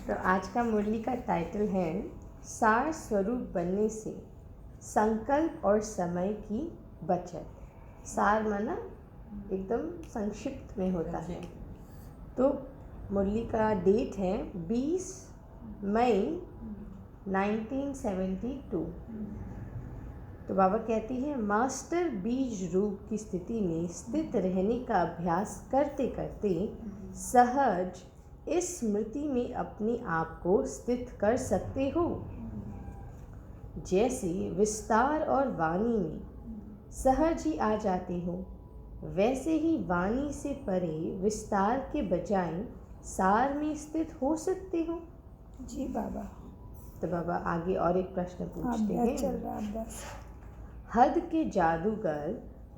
तो आज का मुरली का टाइटल है सार स्वरूप बनने से संकल्प और समय की बचत। सार माना एकदम संक्षिप्त में होता है। तो मुरली का डेट है 20 मई 1972। तो बाबा कहती हैं, मास्टर बीज रूप की स्थिति में स्थित रहने का अभ्यास करते करते सहज इस स्मृति में अपने आप को स्थित कर सकते हो। जैसे विस्तार और वाणी में सहज ही आ जाते हो, वैसे ही वाणी से परे विस्तार के बजाय सार में स्थित हो सकते हो। जी बाबा। तो बाबा आगे और एक प्रश्न पूछते हैं। चल रहा अभ्यास। हद के जादूगर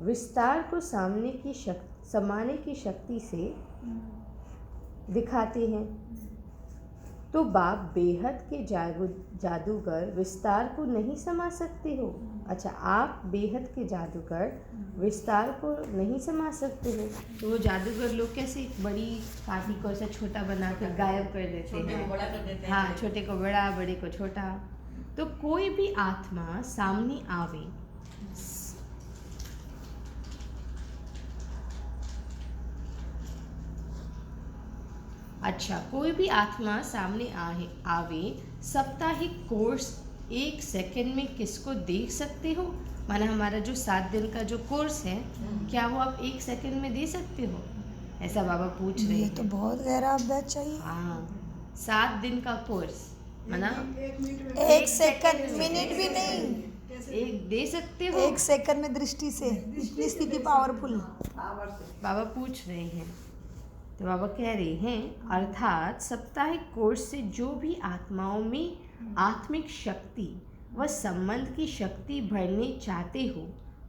विस्तार को समाने की शक्ति से दिखाते हैं, तो बाप बेहद के जादूगर विस्तार को नहीं समा सकते हो। अच्छा, आप बेहद के जादूगर विस्तार को नहीं समा सकते हो। तो वो जादूगर लोग कैसे एक बड़ी काठी को ऐसा छोटा बना कर गायब कर देते हैं। हाँ, छोटे को बड़ा, बड़े को छोटा। तो कोई भी आत्मा सामने आवे, कोई भी आत्मा सामने आवे साप्ताहिक कोर्स 1 सेकंड में किसको देख सकते हो? माना हमारा जो 7 दिन का जो कोर्स है, क्या वो आप 1 सेकंड में दे सकते हो? ऐसा बाबा पूछ रहे हैं। ये तो बहुत गहरा अभ्यास चाहिए। हाँ, 7 दिन का कोर्स माना 1 सेकंड, मिनट भी नहीं, एक दे सकते हो? 1 सेकंड में दृष्टि से इतनी स्थिति पावरफुल बाबा पूछ रहे हैं। तो बाबा कह रहे हैं, अर्थात साप्ताहिक कोर्स से जो भी आत्माओं में आत्मिक शक्ति व संबंध की शक्ति भरने चाहते हो,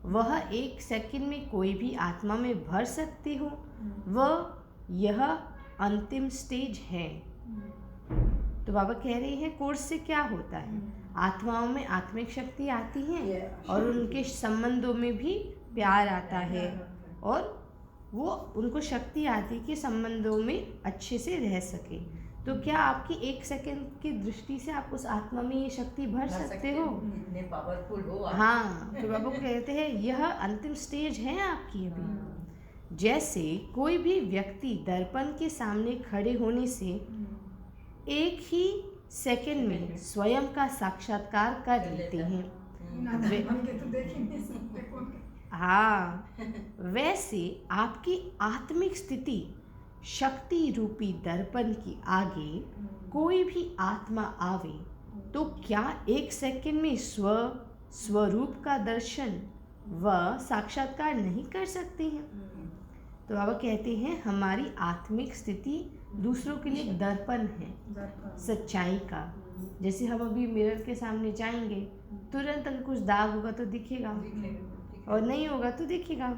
वह 1 सेकंड में कोई भी आत्मा में भर सकते हो। वह यह अंतिम स्टेज है। तो बाबा कह रहे हैं, कोर्स से क्या होता है? आत्माओं में आत्मिक शक्ति आती है और उनके संबंधों में भी प्यार आता है और वो उनको शक्ति आती है कि संबंधों में अच्छे से रह सके। तो क्या आपकी 1 सेकंड की दृष्टि से आप उस आत्मा में ये शक्ति भर सकते हो? इतने पावरफुल हो आप। हाँ, तो बाबा कहते हैं यह अंतिम स्टेज है आपकी अभी। जैसे कोई भी व्यक्ति दर्पण के सामने खड़े होने से 1 ही सेकंड में स्वयं का साक्षात्कार कर लेते हैं। हाँ, वैसे आपकी आत्मिक स्थिति शक्ति रूपी दर्पण की आगे कोई भी आत्मा आवे तो क्या 1 सेकंड में स्वरूप का दर्शन व साक्षात्कार नहीं कर सकते हैं? तो बाबा कहते हैं, हमारी आत्मिक स्थिति दूसरों के लिए दर्पण है सच्चाई का। जैसे हम अभी मिरर के सामने जाएंगे, तुरंत अगर कुछ दाग होगा तो दिखेगा और नहीं होगा तो दिखेगा।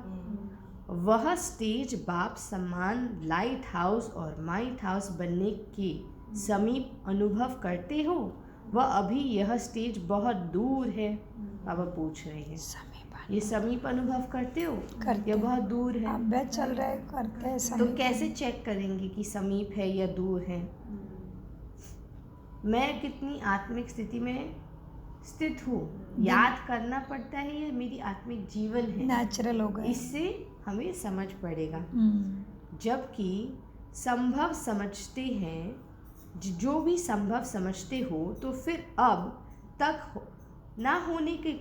वह स्टेज बाप समान लाइट हाउस और माइट हाउस बनने के समीप अनुभव करते हो, वह अभी यह स्टेज बहुत दूर है। बाबा पूछ रहे हैं, ये समीप अनुभव करते हो या बहुत दूर है? अभ्यास चल रहा है, करते हैं तो कैसे चेक करेंगे कि समीप है या दूर है? मैं कितनी आत्मिक स्थिति में स्थित हूँ, याद करना पड़ता है, ये मेरी आत्मिक जीवन है, नेचुरल होगा, इससे हमें समझ पड़ेगा। जबकि संभव समझते हैं, जो भी संभव समझते हो, तो फिर अब तक ना होने के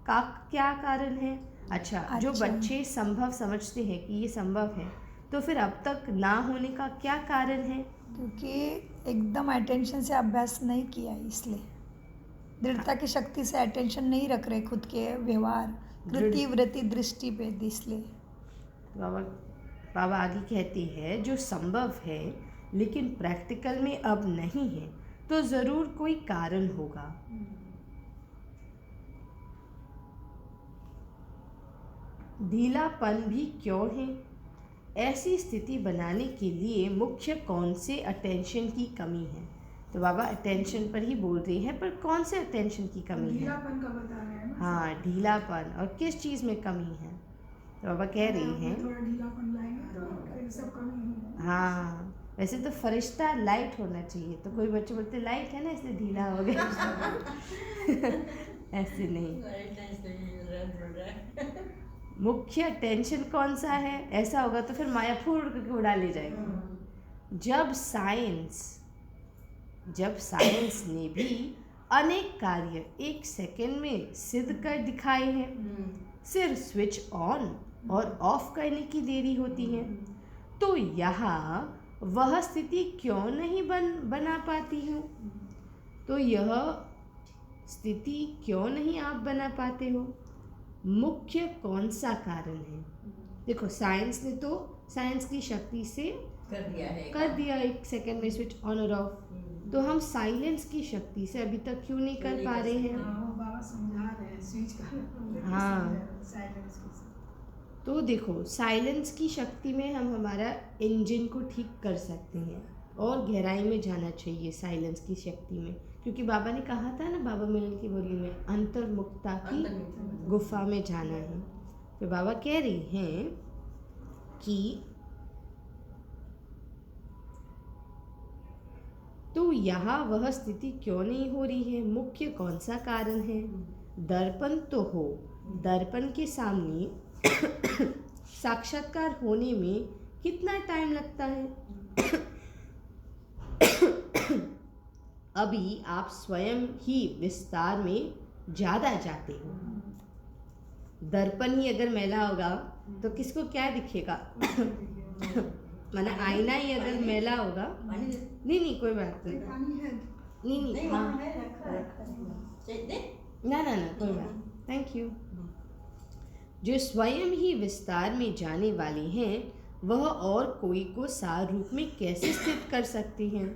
का क्या कारण है? अच्छा, जो बच्चे संभव समझते हैं कि ये संभव है, तो फिर अब तक ना होने का क्या कारण है? क्योंकि एकदम अटेंशन से अभ्यास नहीं किया, इसलिए दृढ़ता की शक्ति से अटेंशन नहीं रख रहे खुद के व्यवहार, कृति वृत्ति दृष्टि पे, इसलिए बाबा आगे कहती है, जो संभव है लेकिन प्रैक्टिकल में अब नहीं है, तो जरूर कोई कारण होगा। ढीलापन भी क्यों है? ऐसी स्थिति बनाने के लिए मुख्य कौन से अटेंशन की कमी है? तो बाबा अटेंशन पर ही बोल रही है, पर कौन से अटेंशन की कमी है? ढीलापन का बता रहे हैं। हाँ, ढीलापन, और किस चीज़ में कमी है? तो बाबा कह रही हैं, थोड़ा ढीलापन लाएंगे तो सब कमी होगा। हाँ, वैसे तो फरिश्ता लाइट होना चाहिए, तो कोई बच्चे बोलते लाइट है ना इसलिए ढीला हो गया। ऐसे नहीं। मुख्य टेंशन कौन सा है, ऐसा होगा तो फिर माया फूट करके उड़ा ले जाएगी। जब साइंस ने भी अनेक कार्य 1 सेकंड में सिद्ध कर दिखाए हैं, सिर्फ स्विच ऑन और ऑफ करने की देरी होती है, तो यहाँ वह स्थिति क्यों नहीं बना पाती हूँ? तो यह स्थिति क्यों नहीं आप बना पाते हो? मुख्य कौन सा कारण है? देखो साइंस ने तो साइंस की शक्ति से कर दिया 1 सेकंड में स्विच ऑन और ऑफ, तो हम साइलेंस की शक्ति से अभी तक क्यों नहीं कर पा रहे हैं? बाबा समझा रहे हैं स्विच का। हाँ, साइलेंस को। तो देखो साइलेंस की शक्ति में हम हमारा इंजन को ठीक कर सकते हैं और गहराई में जाना चाहिए साइलेंस की शक्ति में, क्योंकि बाबा ने कहा था ना, बाबा मिलन की बोली में अंतर्मुक्ता की गुफा में जाना है। तो बाबा कह रही हैं कि तो यहाँ वह स्थिति क्यों नहीं हो रही है? मुख्य कौन सा कारण है? दर्पण तो हो, दर्पण के सामने साक्षात्कार होने में कितना टाइम लगता है? अभी आप स्वयं ही विस्तार में ज़्यादा जाते हो। दर्पण ही अगर मैला होगा तो किसको क्या दिखेगा? माना आईना ही अगर मैला होगा, नहीं कोई बात नहीं, नहीं हाँ, ना कोई बात, थैंक यू। जो स्वयं ही विस्तार में जाने वाले हैं, वह और कोई को सार रूप में कैसे स्थित कर सकते हैं?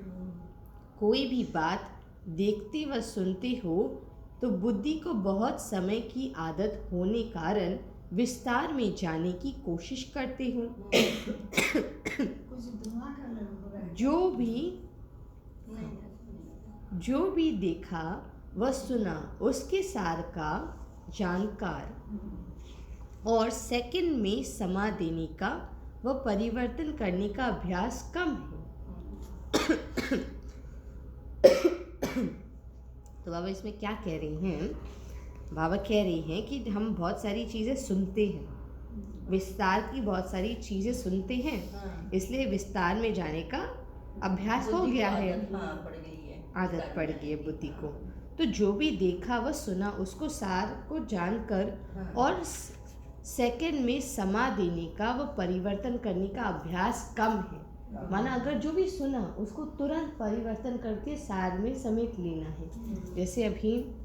कोई भी बात देखते व सुनते हो तो बुद्धि को बहुत समय की आदत होने कारण विस्तार में जाने की कोशिश करते हो। जो भी देखा व सुना उसके सार का जानकार और सेकंड में समा देने का व परिवर्तन करने का अभ्यास कम है। तो बाबा इसमें क्या कह रही हैं? बाबा कह रही हैं कि हम बहुत सारी चीज़ें सुनते हैं, विस्तार की बहुत सारी चीज़ें सुनते हैं, इसलिए विस्तार में जाने का अभ्यास हो गया है, आदत पड़ गई है बुद्धि को। तो जो भी देखा व सुना उसको सार को जानकर और सेकंड में समा देने का व परिवर्तन करने का अभ्यास कम है। माना अगर जो भी सुना उसको तुरंत परिवर्तन करके सार में समेट लेना है। जैसे अभी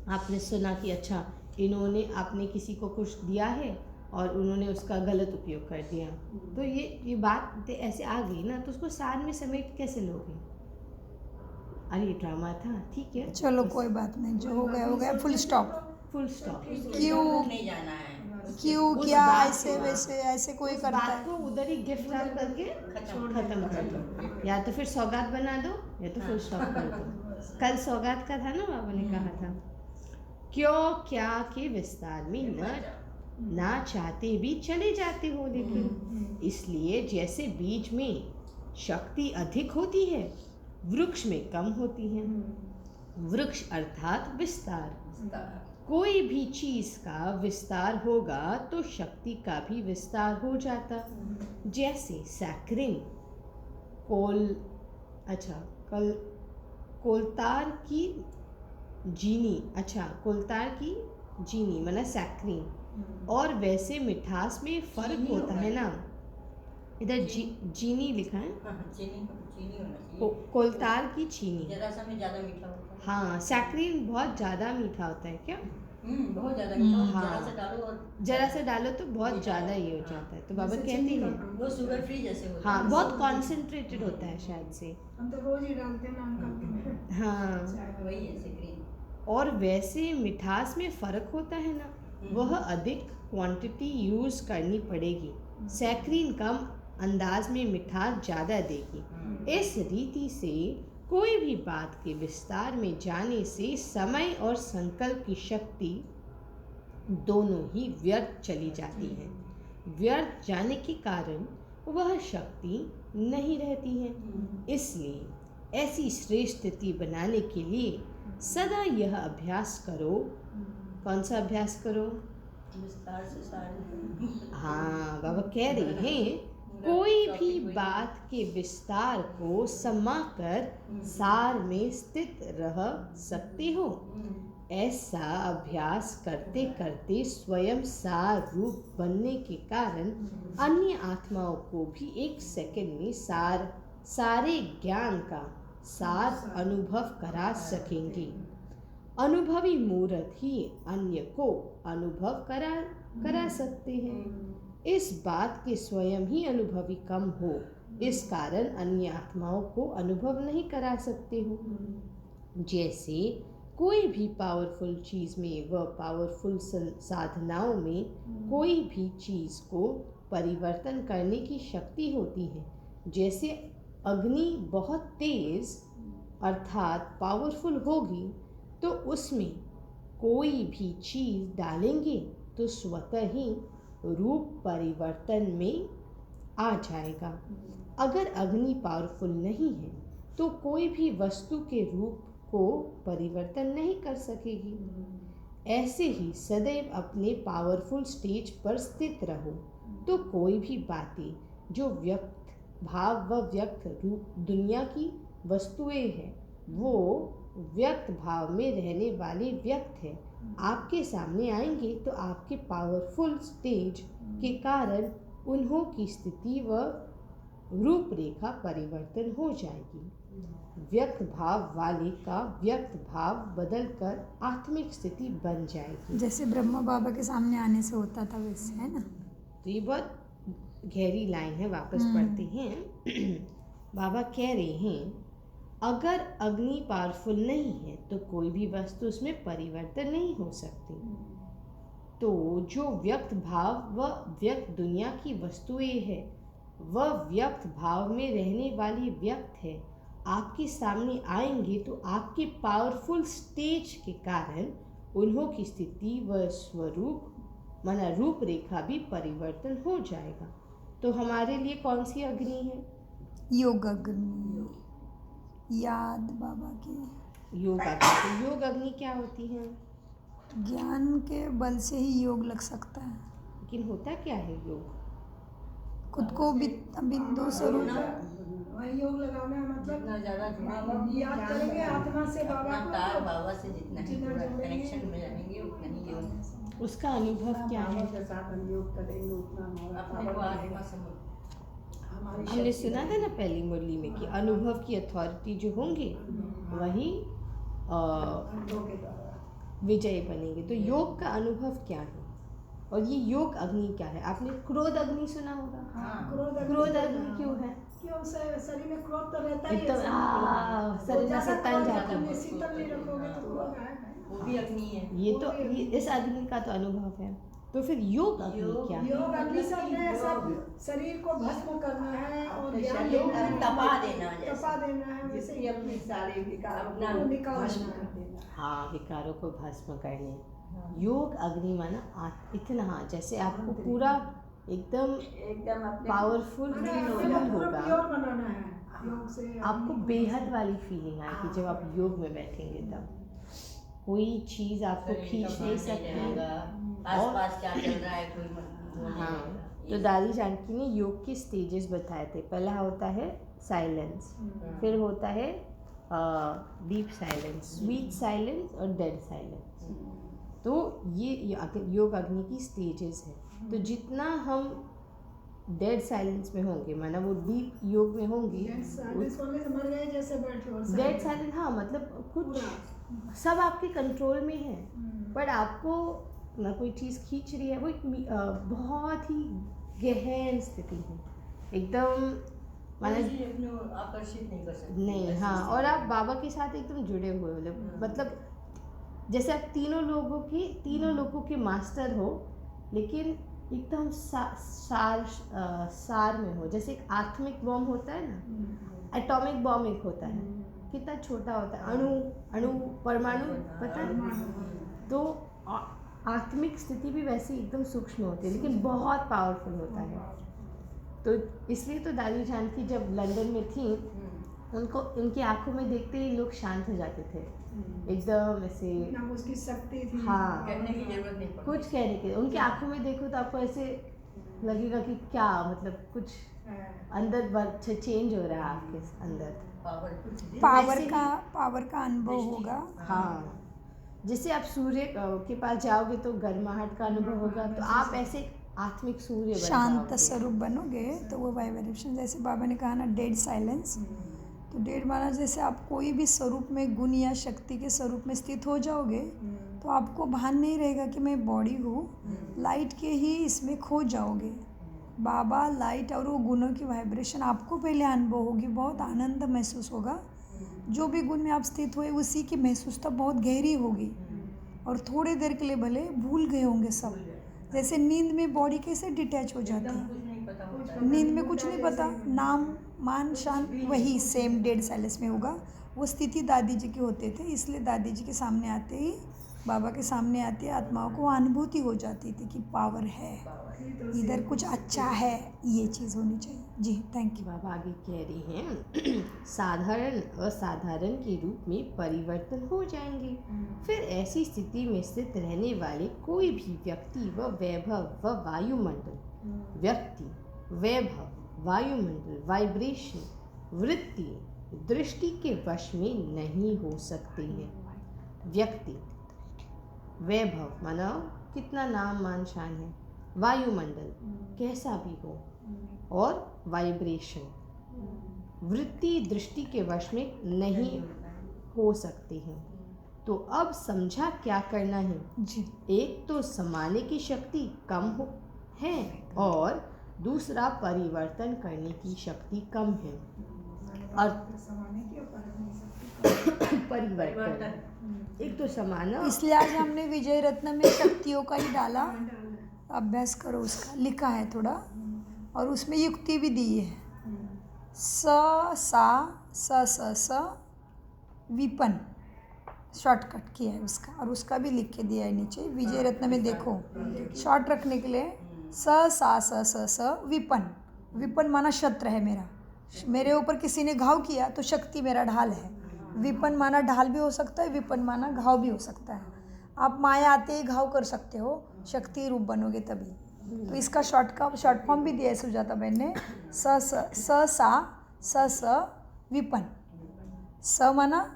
आपने सुना कि अच्छा इन्होंने आपने किसी को कुछ दिया है और उन्होंने उसका गलत उपयोग कर दिया, तो ये बात ऐसे आ गई ना, तो उसको सार में समेट कैसे लोगे? अरे ड्रामा था, ठीक है चलो कोई बात नहीं, जो हो गया फुल स्टॉप। क्यों नहीं जाना है, क्यों क्या ऐसे वैसे ऐसे कोई करता बात है? को उधर ही गिफ्ट रैप करके खत्म कर दो, या तो फिर सौगात बना दो या तो फुल स्टॉप कर दो। कल सौगात का था ना, बाबा ने कहा था क्यों क्या के विस्तार में ना चाहते भी चले जाते हो, लेकिन इसलिए जैसे बीज में शक्ति अधिक होती है वृक्ष में कम होती है। वृक्ष अर्थात विस्तार। कोई भी चीज का विस्तार होगा तो शक्ति का भी विस्तार हो जाता। जैसे सैक्रिन कोलतार की चीनी माना सैक्रिन, और वैसे मिठास में फर्क होता है ना। इधर चीनी लिखा है, चीनी होना चाहिए। कोलतार की चीनी जरा सा में ज्यादा मीठा होता है। हाँ, सैक्रिन बहुत ज़्यादा मीठा होता है क्या? बहुत ज्यादा मीठा होता है। हाँ, जरा सा डालो और जरा सा डालो तो बहुत ज़्यादा ही हो जाता है। तो बाबा कहती हैं वो शुगर फ्री जैसे होता हाँ, है। बहुत कॉन्सेंट्रेटेड होता है शायद से। हम तो रोज ही डालते हैं ना अंकल में। हाँ, वही है सैक्रिन। और वैसे मिठास में फ़र्क होता है ना, वह अधिक क्वांटिटी यूज़ करनी पड़ेगी। सैक्रिन कम अंदाज में मिठास ज़्यादा देगी। इस रीति से कोई भी बात के विस्तार में जाने से समय और संकल्प की शक्ति दोनों ही व्यर्थ चली जाती है। व्यर्थ जाने के कारण वह शक्ति नहीं रहती हैं। इसलिए ऐसी श्रेष्ठ स्थिति बनाने के लिए सदा यह अभ्यास करो। कौन सा अभ्यास करो? विस्तार से सारे हाँ, बाबा कह रहे हैं कोई भी बात के विस्तार को समाकर सार में स्थित रह सकते हो। ऐसा अभ्यास करते करते स्वयं सार रूप बनने के कारण अन्य आत्माओं को भी एक सेकंड में सारे ज्ञान का सार अनुभव करा सकेंगे। अनुभवी मूर्त ही अन्य को अनुभव करा सकते हैं। इस बात के स्वयं ही अनुभवी कम हो, इस कारण अन्य आत्माओं को अनुभव नहीं करा सकते हो। जैसे कोई भी पावरफुल चीज़ में व पावरफुल साधनाओं में कोई भी चीज़ को परिवर्तन करने की शक्ति होती है। जैसे अग्नि बहुत तेज अर्थात पावरफुल होगी तो उसमें कोई भी चीज़ डालेंगे तो स्वतः ही रूप परिवर्तन में आ जाएगा। अगर अग्नि पावरफुल नहीं है तो कोई भी वस्तु के रूप को परिवर्तन नहीं कर सकेगी। ऐसे ही सदैव अपने पावरफुल स्टेज पर स्थित रहो तो कोई भी बातें जो व्यक्त भाव व व्यक्त रूप दुनिया की वस्तुएं हैं वो व्यक्त भाव में रहने वाले व्यक्त हैं, आपके सामने आएंगे तो आपके पावरफुल स्टेज के कारण उन्हों की स्थिति व रूपरेखा परिवर्तन हो जाएगी। व्यक्त भाव वाले का व्यक्त भाव बदलकर आत्मिक स्थिति बन जाएगी। जैसे ब्रह्मा बाबा के सामने आने से होता था वैसे, है ना? तो ये बहुत गहरी लाइन है, वापस पढ़ते हैं। बाबा कह रहे हैं अगर अग्नि पावरफुल नहीं है तो कोई भी वस्तु उसमें परिवर्तन नहीं हो सकती। तो जो व्यक्त भाव व व्यक्त दुनिया की वस्तुएं है वह व्यक्त भाव में रहने वाली व्यक्त है, आपके सामने आएंगे तो आपके पावरफुल स्टेज के कारण उन्हों की स्थिति व स्वरूप माना रूपरेखा भी परिवर्तन हो जाएगा। तो हमारे लिए कौन सी अग्नि है? योग अग्नि, याद बाबा की। योग अग्नि। तो योग अग्नि क्या होती है? ज्ञान के बल से ही योग लग सकता है। लेकिन होता क्या है योग? खुद को बिंदु स्वरूप वही योग लगाना है, जितना मतलब ज़्यादा याद करेंगे आत्मा से बाबा अपना को, तार बाबा से जितना ही जितना पूरा जुड़ेंगे, कनेक्शन में रहेंगे उतना ही योग। उसका अनुभव क्या है? के साथ हम योग करेंगे उतना हमारा अपने को पावर आत्मा से हमारी हमने शक्ति सुना था ना पहली मुरली में कि अनुभव की अथॉरिटी जो होंगे वही अनुभव के द्वारा विजय बनेंगे। तो योग का अनुभव क्या है और ये योग अग्नि क्या है? आपने क्रोध अग्नि सुना होगा। क्रोध अग्नि क्यों है? क्यों शरीर में क्रोध तो रहता ही है, एकदम शरीर में से तन जाती तुम है। शीतल नहीं रखोगे तो क्रोध आएगा। वो भी अग्नि है। ये इस अग्नि का तो अनुभव है। तो फिर योग अग्नि क्या है? योग अग्नि सब ने सब शरीर को भस्म करना है और ज्ञान शरीर देना है, तपा देना जैसे। तपा देना है, वैसे ही अपनी सारे विकार को भस्म कर देना है। हाँ, विकारों को भस्म करने। योग अग्नि माना इतना जैसे आपको पूरा एकदम अपने पावरफुल फील होगा, प्योर बनाना है योग से। आपको बेहद वाली फीलिंग आएगी जब आप योग में बैठेंगे। तब कोई चीज़ आपको खींच नहीं सकती। आसपास क्या चल रहा है कोई वो नहीं हाँ, रहेगा। तो दादी जानकी ने योग के स्टेजेस बताए थे। पहला होता है साइलेंस, फिर होता है डीप साइलेंस, स्वीट साइलेंस और डेड साइलेंस। तो ये योग अग्नि की स्टेजेस है। तो जितना हम डेड साइलेंस में होंगे माना वो डीप योग में होंगे, मर गए जैसे बैठे हो डेड साइलेंस। हाँ, मतलब कुछ सब आपके कंट्रोल में है पर आपको ना कोई चीज़ खींच रही है। वो एक बहुत ही गहन स्थिति है एकदम माना आकर्षित नहीं कर सकते नहीं। हाँ, और आप बाबा के साथ एकदम जुड़े हुए हो, मतलब जैसे आप तीनों लोगों के मास्टर हो लेकिन एकदम सार में हो। जैसे एक आत्मिक बॉम्ब होता है ना, एटॉमिक बॉम्ब एक होता है, कितना छोटा होता है, अणु परमाणु, पता है? तो आत्मिक स्थिति भी वैसे एकदम सूक्ष्म होती है लेकिन बहुत पावरफुल होता है। तो इसलिए तो दादी जानकी जब लंदन में थी, उनको उनकी आंखों में देखते ही लोग शांत हो जाते थे, एकदम ऐसे। ना उसकी शक्ति थी। हाँ, कहने की जरूरत नहीं पड़ती। कुछ कहने के, उनकी आंखों में देखो तो आपको ऐसे लगेगा कि क्या मतलब कुछ अंदर चेंज हो रहा है आपके अंदर। पावर का अनुभव होगा। हाँ, जैसे आप सूर्य के पास जाओगे तो गर्माहट का अनुभव होगा, तो आप ऐसे आत्मिक सूर्य बन शांत जाओगे। स्वरूप बनोगे तो वो वाइब्रेशन, जैसे बाबा ने कहा ना डेड साइलेंस, तो डेड माना जैसे आप कोई भी स्वरूप में, गुण या शक्ति के स्वरूप में स्थित हो जाओगे तो आपको भान नहीं रहेगा कि मैं बॉडी हूँ, लाइट के ही इसमें खो जाओगे। बाबा लाइट और वो गुणों की वाइब्रेशन आपको पहले अनुभव होगी, बहुत आनंद महसूस होगा। जो भी गुण में आप स्थित हुए उसी की महसूसता बहुत गहरी होगी, और थोड़ी देर के लिए भले भूल गए होंगे सब। जैसे नींद में बॉडी कैसे डिटैच हो जाती है, कुछ नहीं पता होता। नींद में कुछ नहीं पता, नाम मान शान, वही सेम डेड साइलेंस में होगा। वो स्थिति दादी जी के होते थे, इसलिए दादी जी के सामने आते ही, बाबा के सामने आते ही आत्माओं को अनुभूति हो जाती थी कि पावर है, इधर कुछ अच्छा है, ये चीज़ होनी चाहिए। जी थैंक यू। बाबा आगे कह रही हैं, साधारण असाधारण के रूप में परिवर्तन हो जाएंगे। फिर ऐसी स्थिति में स्थित रहने वाले कोई भी व्यक्ति व वैभव व वायुमंडल, व्यक्ति, वैभव, वायुमंडल, वाइब्रेशन, वृत्ति, दृष्टि के वश में नहीं हो सकते हैं। व्यक्ति, वैभव माना कितना नाम मान शान है, वायुमंडल कैसा भी हो, और वाइब्रेशन, वृत्ति, दृष्टि के वश में नहीं हो सकते हैं। तो अब समझा क्या करना है। जी एक तो समाने की शक्ति कम है, और दूसरा परिवर्तन करने की शक्ति कम है। और परिवर्तन, एक तो समाना, इसलिए आज हमने विजय रत्न में शक्तियों का ही डाला, अभ्यास करो उसका, लिखा है थोड़ा, और उसमें युक्ति भी दी है। स विपन शॉर्टकट किया है उसका, और उसका भी लिख के दिया है नीचे विजय रत्न में। देखो शॉर्ट रखने के लिए स विपन, विपन माना शस्त्र है मेरा, मेरे ऊपर किसी ने घाव किया तो शक्ति मेरा ढाल है। विपन माना ढाल भी हो सकता है, विपन माना घाव भी हो सकता है। आप माया आते ही घाव कर सकते हो, शक्ति रूप बनोगे तभी। तो इसका शॉर्ट फॉर्म भी दिया है सुजाता बहन ने, स विपन। स माना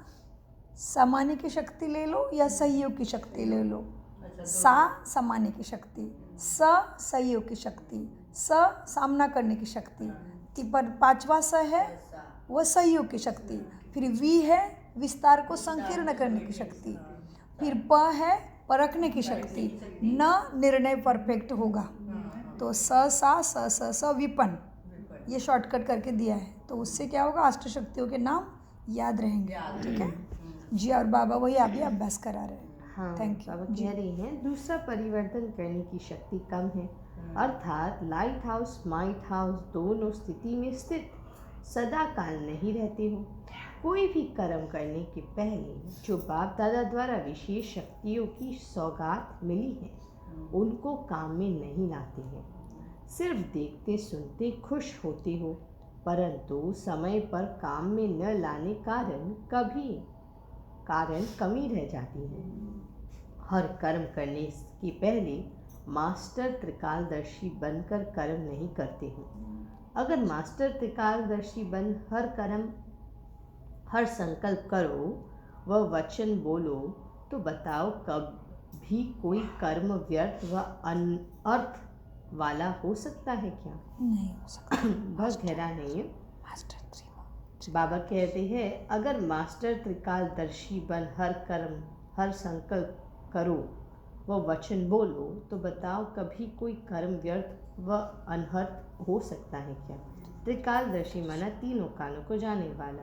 समाने की शक्ति ले लो या सहयोग की शक्ति ले लो। सा समाने की शक्ति, स सहयोग की शक्ति, स सामना करने की शक्ति, पर पांचवा स है वह सहयोग की शक्ति। फिर वी है विस्तार को संकीर्ण करने की शक्ति, फिर प है परखने की शक्ति, न निर्णय परफेक्ट होगा। तो स विपन, ये शॉर्टकट करके दिया है, तो उससे क्या होगा, अष्ट शक्तियों के नाम याद रहेंगे। ठीक है जी, और बाबा वही अभी अभ्यास करा रहे हैं। हाँ, थैंक यू बाबा कह रही हैं, दूसरा परिवर्तन करने की शक्ति कम है, अर्थात लाइट हाउस माइट हाउस दोनों स्थिति में स्थित सदा काल नहीं रहते हो। कोई भी कर्म करने के पहले जो बाप दादा द्वारा विशेष शक्तियों की सौगात मिली है, उनको काम में नहीं लाते हैं। सिर्फ देखते सुनते खुश होते हो, परंतु समय पर काम में न लाने कारण कमी रह जाती है। हर कर्म करने के पहले मास्टर त्रिकालदर्शी बनकर कर्म नहीं करते हो। अगर मास्टर त्रिकालदर्शी बन हर संकल्प करो व वचन बोलो, तो बताओ कभी कोई कर्म व्यर्थ व अनर्थ वाला हो सकता है क्या? नहीं हो सकता। बहुत गहरा नहीं है। मास्टर बाबा कहते हैं, अगर मास्टर त्रिकालदर्शी बन हर संकल्प करो व वचन बोलो, तो बताओ कभी कोई कर्म व्यर्थ व अनर्थ हो सकता है क्या? त्रिकालदर्शी माना तीनों कालों को जाने वाला।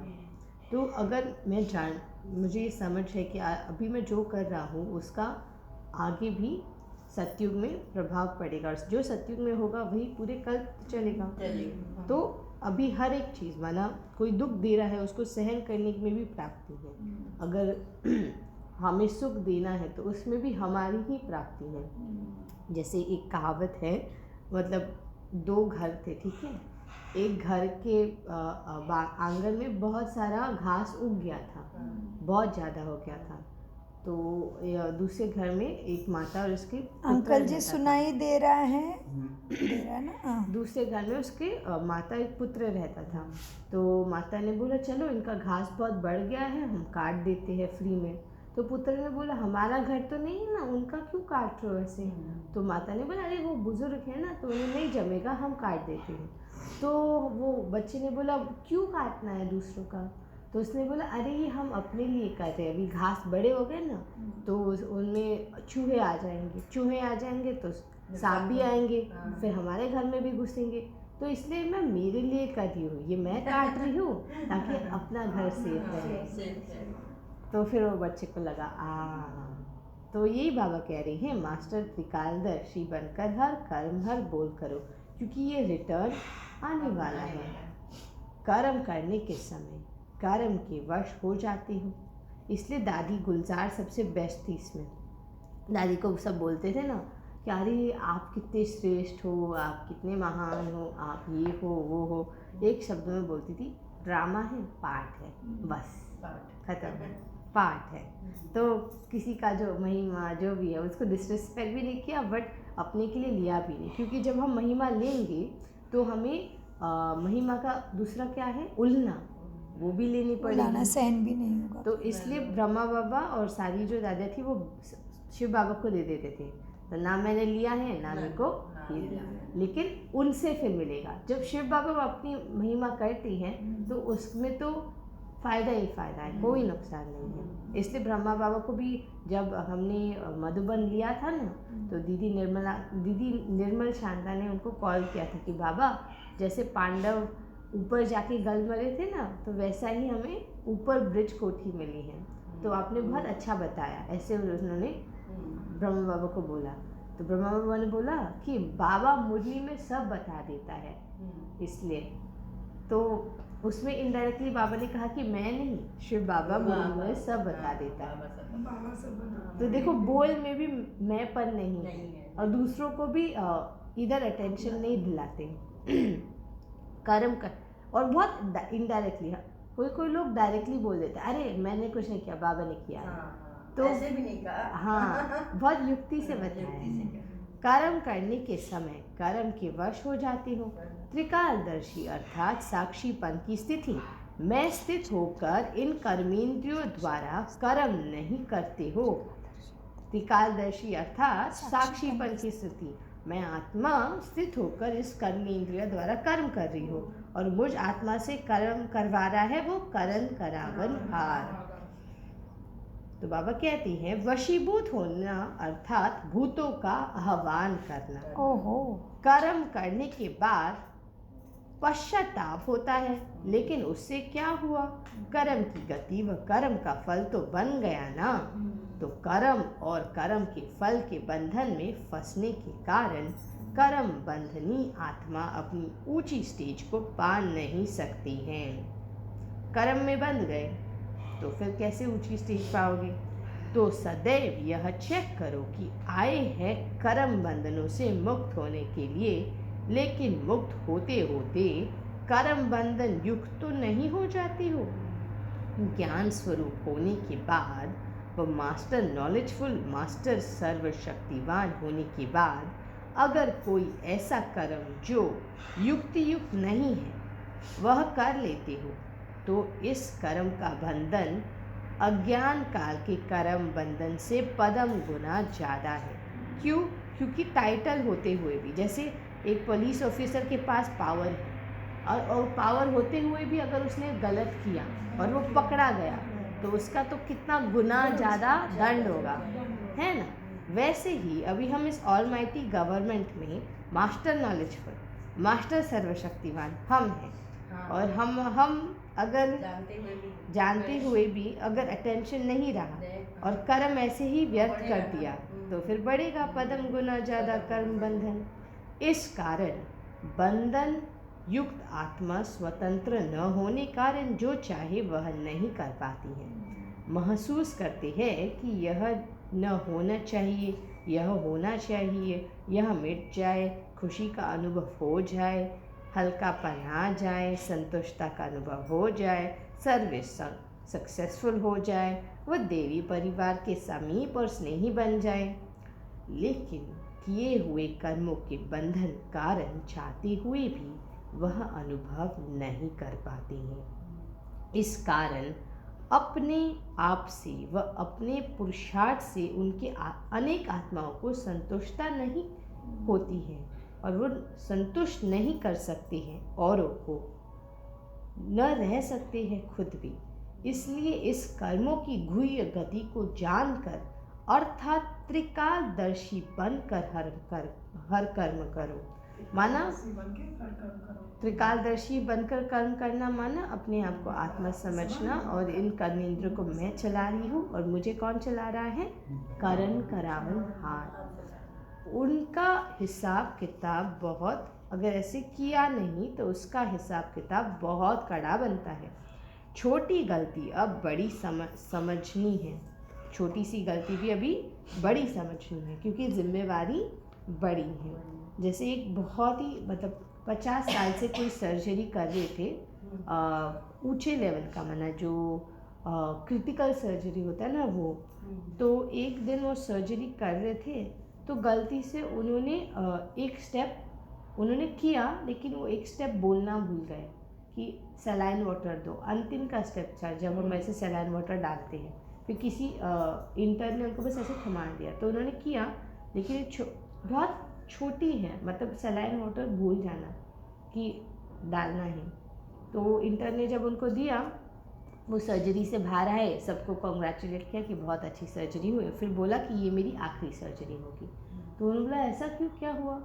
तो अगर मुझे ये समझ है कि अभी मैं जो कर रहा हूँ उसका आगे भी सतयुग में प्रभाव पड़ेगा, और जो सतयुग में होगा वही पूरे कल चलेगा। तो अभी हर एक चीज़ माना कोई दुख दे रहा है, उसको सहन करने में भी प्राप्ति है। अगर हमें सुख देना है तो उसमें भी हमारी ही प्राप्ति है। जैसे एक कहावत है, मतलब दो घर थे, ठीक है, एक घर के आंगन में बहुत सारा घास उग गया था, बहुत ज़्यादा हो गया था। तो दूसरे घर में एक माता और उसके पुत्र अंकल जी रहता था। सुनाई दे रहा है? दे रहा है ना? हाँ। दूसरे घर में उसके माता एक पुत्र रहता था। तो माता ने बोला चलो इनका घास बहुत बढ़ गया है, हम काट देते हैं फ्री में। तो पुत्र ने बोला हमारा घर तो नहीं है ना, उनका क्यों काट रहे हो ऐसे? तो माता ने बोला अरे वो बुजुर्ग है ना, तो उन्हें नहीं जमेगा, हम काट देते हैं। तो वो बच्चे ने बोला क्यों काटना है दूसरों का? तो उसने बोला अरे ये हम अपने लिए कर रहे हैं, अभी घास बड़े हो गए ना तो उनमें चूहे आ जाएंगे तो सांप भी आएंगे, फिर हमारे घर में भी घुसेंगे, तो इसलिए मैं मेरे लिए कर रही हूँ, ये मैं काट रही हूँ ताकि अपना घर सेफ रहे। तो फिर वो बच्चे को लगा तो यही बाबा कह रही हैं, मास्टर त्रिकालदर्शी बनकर हर कर्म हर बोल करो, क्योंकि ये रिटर्न आने वाला है। कर्म करने के समय कर्म के वश हो जाती हूँ। इसलिए दादी गुलजार सबसे बेस्ट थी इसमें। दादी को सब बोलते थे ना कि अरे आप कितने श्रेष्ठ हो, आप कितने महान हो, आप ये हो वो हो, एक शब्द में बोलती थी ड्रामा है, पार्ट है, बस खत्म, पार्ट है। तो किसी का जो महिमा जो भी है उसको डिसरिस्पेक्ट भी नहीं किया, बट अपने के लिए लिया भी नहीं, क्योंकि जब हम महिमा लेंगे तो हमें महिमा का दूसरा क्या है, उल्लना, वो भी लेनी पड़ेगी, सहन भी नहीं होगा। तो इसलिए ब्रह्मा बाबा और सारी जो दादा थी वो शिव बाबा को दे देते थे। तो ना मैंने लिया है ना मेरे को लेकिन उनसे फिर मिलेगा। जब शिव बाबा अपनी महिमा करती हैं तो उसमें तो फ़ायदा ही फ़ायदा है, कोई नुकसान नहीं है। इसलिए ब्रह्मा बाबा को भी जब हमने मधुबन लिया था ना, तो दीदी निर्मल शांता ने उनको कॉल किया था कि बाबा जैसे पांडव ऊपर जाके गल मरे थे ना, तो वैसा ही हमें ऊपर ब्रिज कोठी मिली है, तो आपने बहुत अच्छा बताया, ऐसे उन्होंने ब्रह्मा बाबा को बोला। तो ब्रह्मा बाबा ने बोला कि बाबा मुरली में सब बता देता है, इसलिए तो उसमें इनडायरेक्टली बाबा ने कहा कि मैं नहीं, शिव बाबा मुरली में सब बता देता है। तो देखो बोल में भी मैं पर नहीं है, और दूसरों को भी इधर अटेंशन नहीं दिलाते कर्म कर, और बहुत इनडायरेक्टली, कोई लोग डायरेक्टली बोल देते हैं अरे मैंने कुछ नहीं किया, बाबा ने किया है। तो ऐसे भी नहीं कहा। हाँ, बहुत युक्ति से बताया। कर्म करने के समय कर्म के वश हो जाती हूँ। त्रिकालदर्शी अर्थात साक्षीपन की स्थिति, मैं स्थित होकर इन कर्मेंद्रियों द्वारा कर्म नहीं करते हो। त्रिकालदर्शी अर्थात साक्षीपन की स्थिति, मैं आत्मा स्थित होकर इस कर्मेंद्रिय द्वारा कर्म कर रही हूँ, और मुझ आत्मा से कर्म करवा रहा है वो करण करावन हार। तो बाबा कहती हैं वशीभूत होना अर्थात भूतों का आह्वान करना। ओहो। कर्म करने के बाद पश्चाताप होता है, लेकिन उससे क्या हुआ? कर्म की गति व कर्म का फल तो बन गया ना। तो कर्म और कर्म के फल के बंधन में फंसने के कारण कर्म बंधनी आत्मा अपनी ऊंची स्टेज को पा नहीं सकती हैं। कर्म में बंध गए तो फिर कैसे ऊंची स्टेज पाओगे? तो सदैव यह चेक करो कि आए हैं कर्म बंधनों से मुक्त होने के लिए, लेकिन मुक्त होते होते कर्म बंधन युक्त तो नहीं हो जाती हो। ज्ञान स्वरूप होने के बाद व मास्टर नॉलेजफुल, मास्टर सर्वशक्तिवान होने के बाद अगर कोई ऐसा कर्म जो युक्ति युक्त नहीं है वह कर लेते हो, तो इस कर्म का बंधन अज्ञान काल के कर्म बंधन से पदम गुना ज़्यादा है। क्यों? क्योंकि टाइटल होते हुए भी, जैसे एक पुलिस ऑफिसर के पास पावर है और पावर होते हुए भी अगर उसने गलत किया और वो पकड़ा गया तो उसका तो कितना गुना ज़्यादा दंड होगा, है ना? वैसे ही अभी हम इस ऑलमाइटी गवर्नमेंट में मास्टर नॉलेजफुल, मास्टर सर्वशक्तिवान हम हैं, और हम अगर जानते हुए भी अगर अटेंशन नहीं रहा और कर्म ऐसे ही व्यर्थ कर दिया तो फिर बढ़ेगा पदम गुना ज़्यादा कर्म बंधन। इस कारण बंधन युक्त आत्मा स्वतंत्र न होने कारण जो चाहे वह नहीं कर पाती है। महसूस करते हैं कि यह न होना चाहिए, यह होना चाहिए, यह मिट जाए, खुशी का अनुभव हो जाए, हल्कापन आ जाए, संतुष्टता का अनुभव हो जाए, सर्विस सक्सेसफुल हो जाए, वह देवी परिवार के समीप और स्नेही बन जाए। लेकिन किए हुए कर्मों के बंधन कारण चाहते हुए भी वह अनुभव नहीं कर पाते हैं। इस कारण अपने आप से व अपने पुरुषार्थ से उनके अनेक आत्माओं को संतुष्टता नहीं होती है और वो संतुष्ट नहीं कर सकते हैं, औरों को न रह सकते हैं खुद भी। इसलिए इस कर्मों की गुह्य गति को जानकर अर्थात त्रिकालदर्शी बनकर हर कर्म करो। माना त्रिकालदर्शी बनकर कर्म करना माना अपने आप को आत्मा समझना और इन कर्मेंद्र को मैं चला रही हूँ और मुझे कौन चला रहा है? करण करावन हाथ। उनका हिसाब किताब बहुत, अगर ऐसे किया नहीं तो उसका हिसाब किताब बहुत कड़ा बनता है। छोटी गलती अब बड़ी समझनी है, छोटी सी गलती भी अभी बड़ी समझनी है क्योंकि जिम्मेवारी बड़ी है। जैसे एक बहुत ही मतलब 50 साल से कोई सर्जरी कर रहे थे, ऊंचे लेवल का, माना जो क्रिटिकल सर्जरी होता है ना वो, तो एक दिन वो सर्जरी कर रहे थे तो गलती से उन्होंने एक स्टेप उन्होंने किया, लेकिन वो एक स्टेप बोलना भूल गए कि सलाइन वाटर दो। अंतिम का स्टेप था जब हम ऐसे सलाइन वाटर डालते हैं, फिर किसी इंटर्न ने उनको बस ऐसे थमा दिया तो उन्होंने किया, लेकिन बहुत छोटी है, मतलब सलाइन वाटर भूल जाना कि डालना है। तो इंटर्न ने जब उनको दिया, वो सर्जरी से बाहर आए, सबको कॉन्ग्रेचुलेट किया कि बहुत अच्छी सर्जरी हुई, फिर बोला कि ये मेरी आखिरी सर्जरी होगी। तो उन्होंने बोला ऐसा क्यों, क्या हुआ?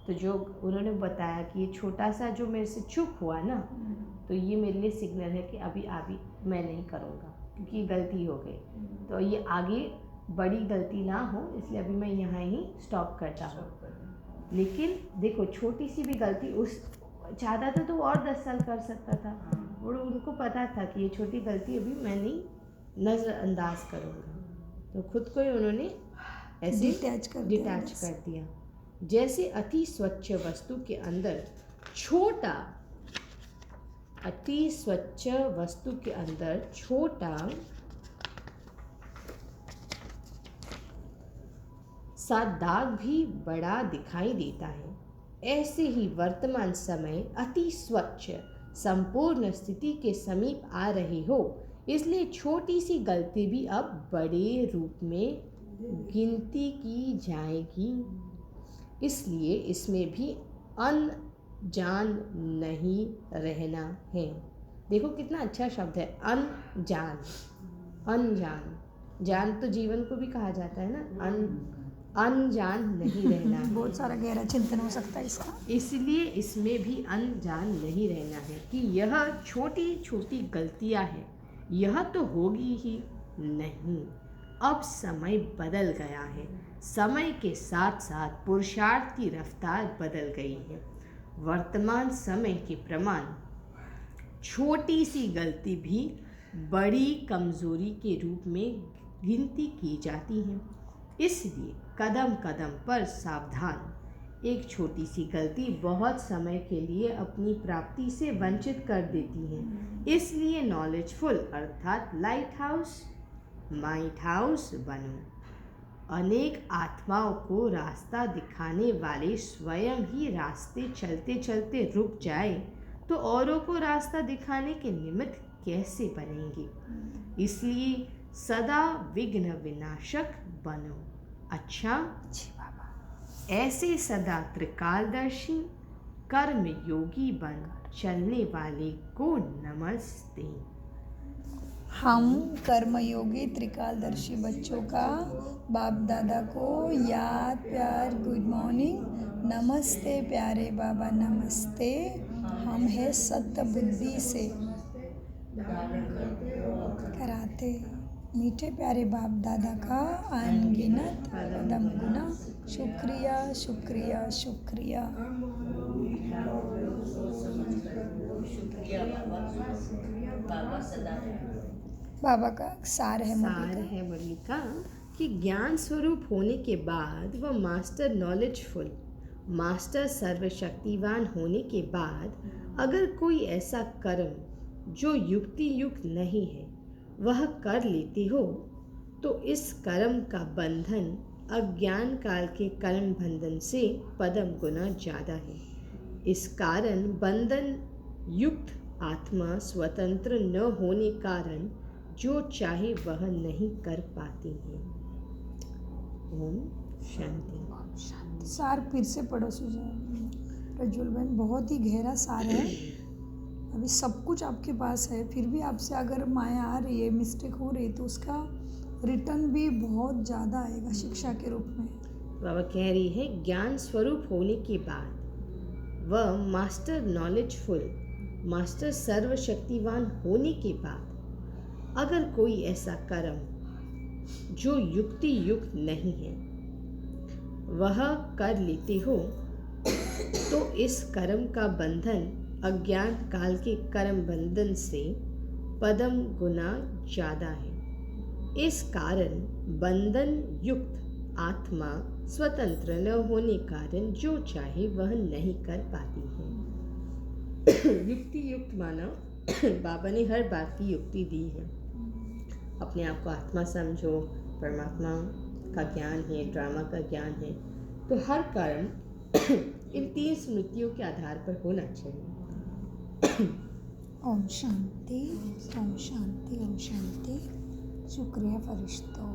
तो जो उन्होंने बताया कि ये छोटा सा जो मेरे से चूक हुआ ना, तो ये मेरे लिए सिग्नल है कि अभी मैं नहीं करूँगा क्योंकि गलती हो गई, तो ये आगे बड़ी गलती ना हो, इसलिए अभी मैं यहाँ ही स्टॉप करता हूँ। लेकिन देखो छोटी सी भी गलती, उस चाहता था तो वो और 10 साल कर सकता था, और उनको पता था कि ये छोटी गलती अभी मैं नहीं नज़रअंदाज करूँगा, तो खुद को ही उन्होंने ऐसे डिटैच कर दिया। जैसे अति स्वच्छ वस्तु के अंदर छोटा सा दाग भी बड़ा दिखाई देता है, ऐसे ही वर्तमान समय अति स्वच्छ संपूर्ण स्थिति के समीप आ रहे हो, इसलिए छोटी सी गलती भी अब बड़े रूप में गिनती की जाएगी। इसलिए इसमें भी अनजान नहीं रहना है। देखो कितना अच्छा शब्द है, अनजान। जान तो जीवन को भी कहा जाता है ना, अनजान नहीं रहना है। बहुत सारा गहरा चिंतन हो सकता है इसका। इसलिए इसमें भी अनजान नहीं रहना है कि यह छोटी छोटी गलतियां हैं, यह तो होगी ही नहीं। अब समय बदल गया है, समय के साथ साथ पुरुषार्थ की रफ्तार बदल गई है। वर्तमान समय के प्रमाण छोटी सी गलती भी बड़ी कमजोरी के रूप में गिनती की जाती है। इसलिए कदम कदम पर सावधान। एक छोटी सी गलती बहुत समय के लिए अपनी प्राप्ति से वंचित कर देती है। इसलिए नॉलेजफुल अर्थात लाइट हाउस बनो। अनेक आत्माओं को रास्ता दिखाने वाले स्वयं ही रास्ते चलते चलते रुक जाए तो औरों को रास्ता दिखाने के निमित्त कैसे बनेंगे। इसलिए सदा विघ्न विनाशक बनो। अच्छा ऐसे सदा त्रिकालदर्शी कर्म योगी बन चलने वाले को नमस्ते। हम कर्मयोगी त्रिकालदर्शी बच्चों का बाप दादा को याद, प्यार, गुड मॉर्निंग, नमस्ते प्यारे बाबा, नमस्ते। हम है सत्य बुद्धि से कराते मीठे प्यारे बाप दादा का अनगिनत पदम गुना शुक्रिया शुक्रिया शुक्रिया। बाबा का सार है मुरली का कि ज्ञान स्वरूप होने के बाद वह मास्टर नॉलेजफुल मास्टर सर्वशक्तिवान होने के बाद अगर कोई ऐसा कर्म जो युक्ति युक्त नहीं है वह कर लेते हो तो इस कर्म का बंधन अज्ञान काल के कर्म बंधन से पदम गुना ज़्यादा है। इस कारण बंधन युक्त आत्मा स्वतंत्र न होने कारण जो चाहे वह नहीं कर पाती है। ओम शांति। शांति। सार फिर से पढ़ो सुजान प्रज्वल बहन, बहुत ही गहरा सार है। अभी सब कुछ आपके पास है, फिर भी आपसे अगर माया आ रही है, मिस्टेक हो रही है, तो उसका रिटर्न भी बहुत ज़्यादा आएगा शिक्षा के रूप में। बाबा कह रही है ज्ञान स्वरूप होने के बाद वह मास्टर नॉलेजफुल, मास्टर सर्वशक्तिवान होने के बाद अगर कोई ऐसा कर्म जो युक्ति युक्त नहीं है वह कर लेते हो तो इस कर्म का बंधन अज्ञान काल के कर्म बंधन से पदम गुना ज़्यादा है। इस कारण बंधन युक्त आत्मा स्वतंत्र न होने कारण जो चाहे वह नहीं कर पाती है। युक्ति युक्त माना बाबा ने हर बात की युक्ति दी है। अपने आप को आत्मा समझो, परमात्मा का ज्ञान है, ड्रामा का ज्ञान है, तो हर कर्म इन 3 स्मृतियों के आधार पर होना चाहिए। ओम शांति, ओम शांति, ओम शांति। शुक्रिया फरिश्तों।